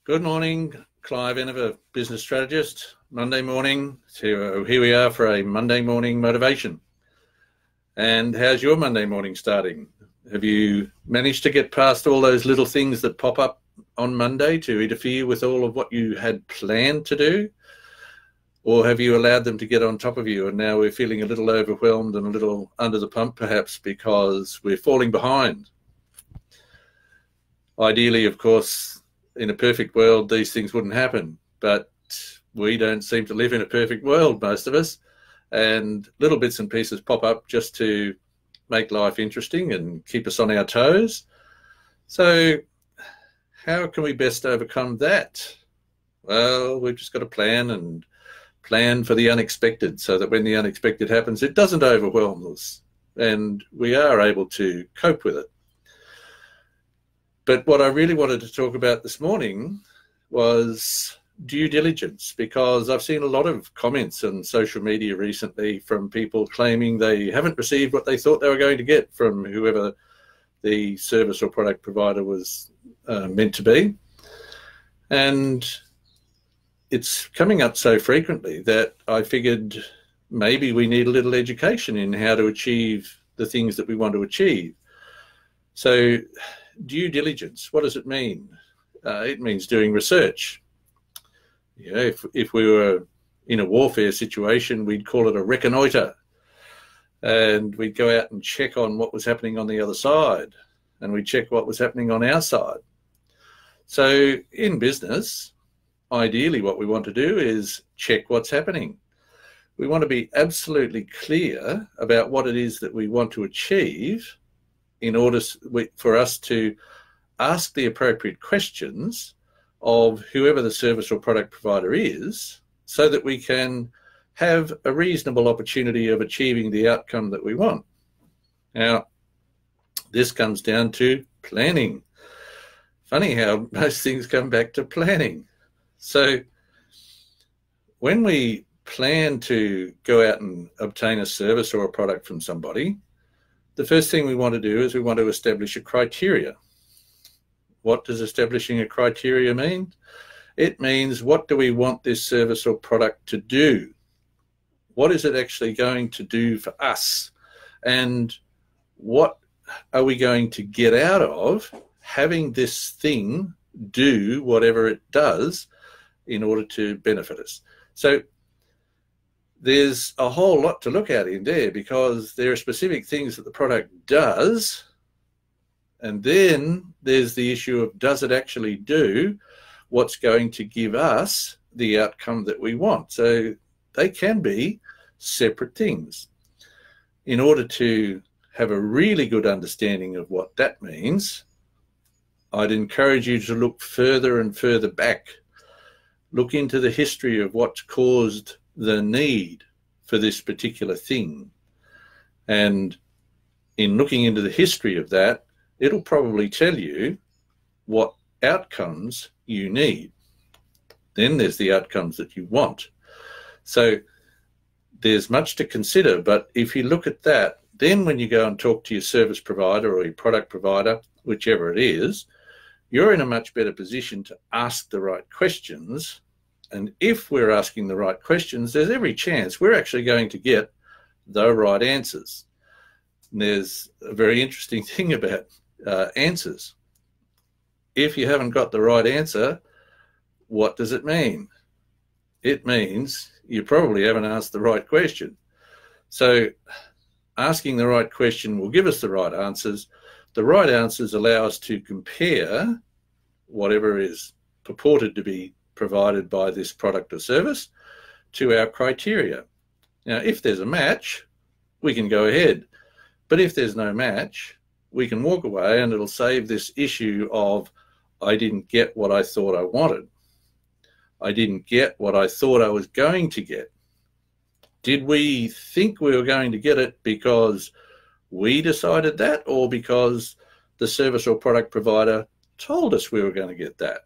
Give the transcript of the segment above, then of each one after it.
Good morning, Clive Enover, business strategist. Monday morning. So here we are for a Monday morning motivation. And how's your Monday morning starting? Have you managed to get past all those little things that pop up on Monday to interfere with all of what you had planned to do? Or have you allowed them to get on top of you and now we're feeling a little overwhelmed and a little under the pump perhaps because we're falling behind? Ideally, of course, in a perfect world, these things wouldn't happen, but we don't seem to live in a perfect world, most of us, and little bits and pieces pop up just to make life interesting and keep us on our toes. So how can we best overcome that? Well, we've just got to plan for the unexpected so that when the unexpected happens, it doesn't overwhelm us and we are able to cope with it. But what I really wanted to talk about this morning was due diligence, because I've seen a lot of comments on social media recently from people claiming they haven't received what they thought they were going to get from whoever the service or product provider was meant to be. And it's coming up so frequently that I figured maybe we need a little education in how to achieve the things that we want to achieve. So due diligence, what does it mean? It means doing research. You know, if we were in a warfare situation, we'd call it a reconnoiter. And we'd go out and check on what was happening on the other side. And we'd check what was happening on our side. So in business, ideally what we want to do is check what's happening. We want to be absolutely clear about what it is that we want to achieve in order for us to ask the appropriate questions of whoever the service or product provider is, so that we can have a reasonable opportunity of achieving the outcome that we want. Now, this comes down to planning. Funny how most things come back to planning. So when we plan to go out and obtain a service or a product from somebody, the first thing we want to do is we want to establish a criteria. What does establishing a criteria mean? It means, what do we want this service or product to do? What is it actually going to do for us? And what are we going to get out of having this thing do whatever it does in order to benefit us? So there's a whole lot to look at in there, because there are specific things that the product does, and then there's the issue of, does it actually do what's going to give us the outcome that we want? So they can be separate things. In order to have a really good understanding of what that means, I'd encourage you to look further and further back. Look into the history of what's caused the need for this particular thing. And in looking into the history of that, it'll probably tell you what outcomes you need. Then there's the outcomes that you want. So there's much to consider, but if you look at that, then when you go and talk to your service provider or your product provider, whichever it is, you're in a much better position to ask the right questions. And if we're asking the right questions, there's every chance we're actually going to get the right answers. And there's a very interesting thing about answers. If you haven't got the right answer, what does it mean? It means you probably haven't asked the right question. So asking the right question will give us the right answers. The right answers allow us to compare whatever is purported to be provided by this product or service to our criteria. Now, if there's a match, we can go ahead. But if there's no match, we can walk away, and it'll save this issue of, I didn't get what I thought I wanted. I didn't get what I thought I was going to get. Did we think we were going to get it because we decided that, or because the service or product provider told us we were going to get that?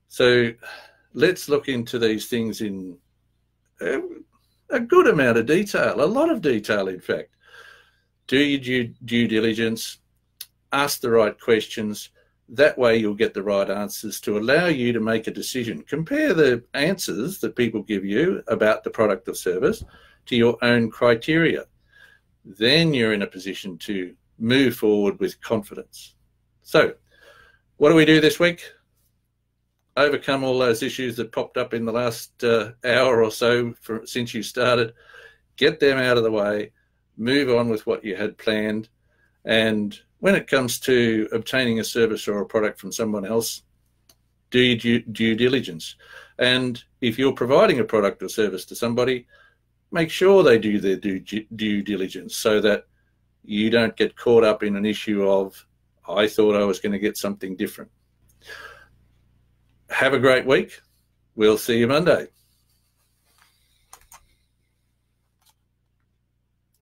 So let's look into these things in a good amount of detail, a lot of detail, in fact. Do your due diligence, ask the right questions, That way you'll get the right answers to allow you to make a decision. Compare the answers that people give you about the product or service to your own criteria. Then you're in a position to move forward with confidence. So, what do we do this week? Overcome all those issues that popped up in the last hour or so since you started. Get them out of the way. Move on with what you had planned. And when it comes to obtaining a service or a product from someone else, do your due diligence. And if you're providing a product or service to somebody, make sure they do their due diligence so that you don't get caught up in an issue of, I thought I was going to get something different. Have a great week. We'll see you Monday.